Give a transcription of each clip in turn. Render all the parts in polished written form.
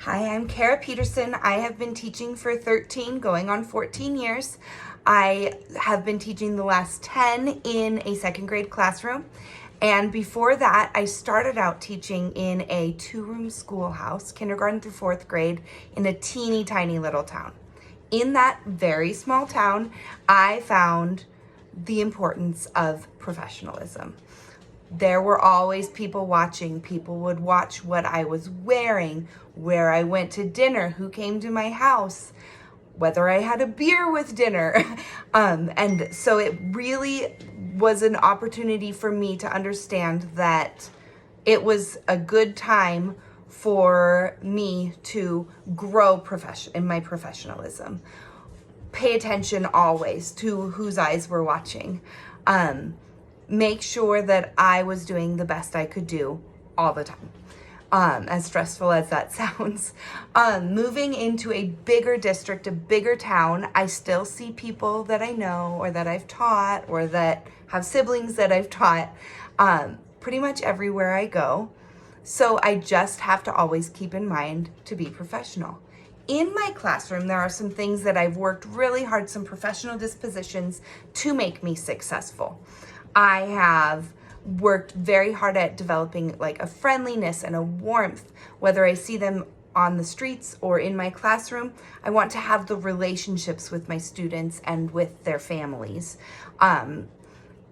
Hi, I'm Kara Peterson. I have been teaching for 13, going on 14 years. I have been teaching the last 10 in a second grade classroom. And before that, I started out teaching in a 2-room schoolhouse, kindergarten through 4th grade, in a teeny tiny little town. In that very small town, I found the importance of professionalism. There were always people watching. People would watch what I was wearing, where I went to dinner, who came to my house, whether I had a beer with dinner. And so it really was an opportunity for me to understand that it was a good time for me to grow in my professionalism. Pay attention always to whose eyes were watching. Make sure that I was doing the best I could do all the time. As stressful as that sounds. Moving into a bigger district, a bigger town, I still see people that I know or that I've taught or that have siblings that I've taught pretty much everywhere I go. So I just have to always keep in mind to be professional. In my classroom, there are some things that I've worked really hard, some professional dispositions to make me successful. I have worked very hard at developing like a friendliness and a warmth, whether I see them on the streets or in my classroom. I want to have the relationships with my students and with their families.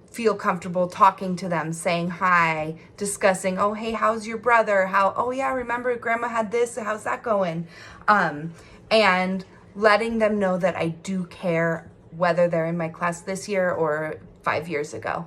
Feel comfortable talking to them, saying hi, discussing, oh, hey, how's your brother? Oh yeah, remember grandma had this, how's that going? And letting them know that I do care, whether they're in my class this year or 5 years ago.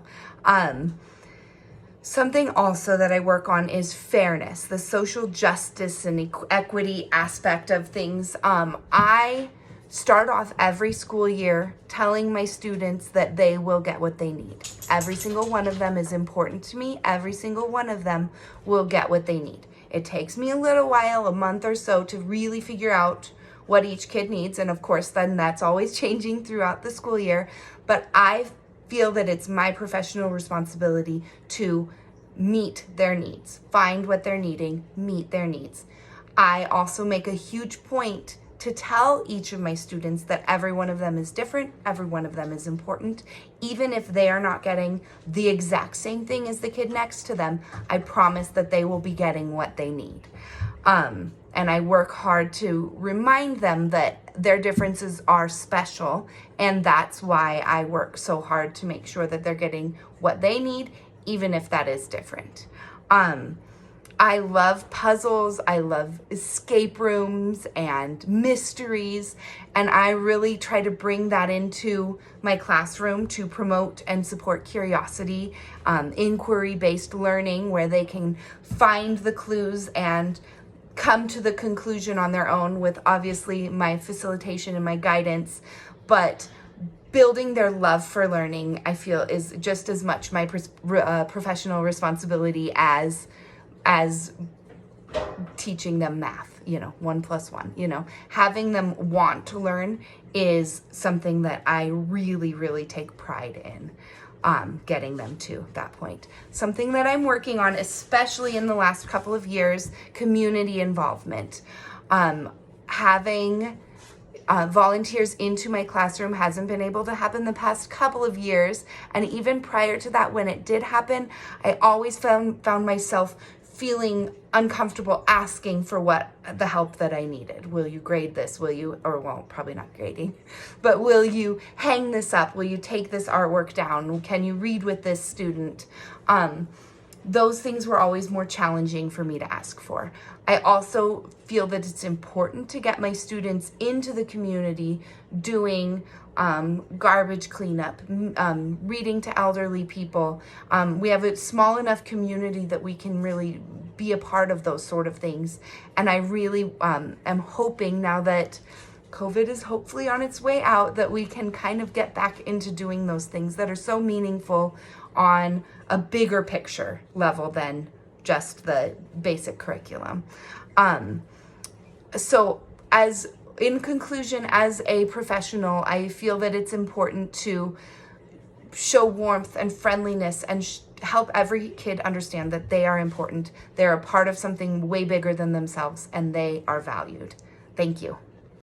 Something also that I work on is fairness, the social justice and equity aspect of things. I start off every school year telling my students that they will get what they need. Every single one of them is important to me. Every single one of them will get what they need. It takes me a little while, a month or so, to really figure out what each kid needs. And of course, then that's always changing throughout the school year. But I feel that it's my professional responsibility to meet their needs, find what they're needing, meet their needs. I also make a huge point to tell each of my students that every one of them is different, every one of them is important. Even if they are not getting the exact same thing as the kid next to them, I promise that they will be getting what they need. And I work hard to remind them that their differences are special, and that's why I work so hard to make sure that they're getting what they need, even if that is different. I love puzzles, I love escape rooms and mysteries, and I really try to bring that into my classroom to promote and support curiosity, inquiry-based learning, where they can find the clues and come to the conclusion on their own with obviously my facilitation and my guidance. But building their love for learning, I feel, is just as much my professional responsibility as teaching them math, 1 + 1, having them want to learn is something that I really, really take pride in, getting them to that point. Something that I'm working on, especially in the last couple of years, community involvement. Having volunteers into my classroom hasn't been able to happen the past couple of years. And even prior to that, when it did happen, I always found myself feeling uncomfortable asking for the help that I needed. Will you grade this? Probably not grading, but will you hang this up? Will you take this artwork down? Can you read with this student? Those things were always more challenging for me to ask for. I also feel that it's important to get my students into the community doing garbage cleanup, reading to elderly people. We have a small enough community that we can really be a part of those sort of things. And I really am hoping, now that COVID is hopefully on its way out, that we can kind of get back into doing those things that are so meaningful on a bigger picture level than just the basic curriculum. So in conclusion, as a professional, I feel that it's important to show warmth and friendliness and help every kid understand that they are important, they're a part of something way bigger than themselves, and they are valued. Thank you.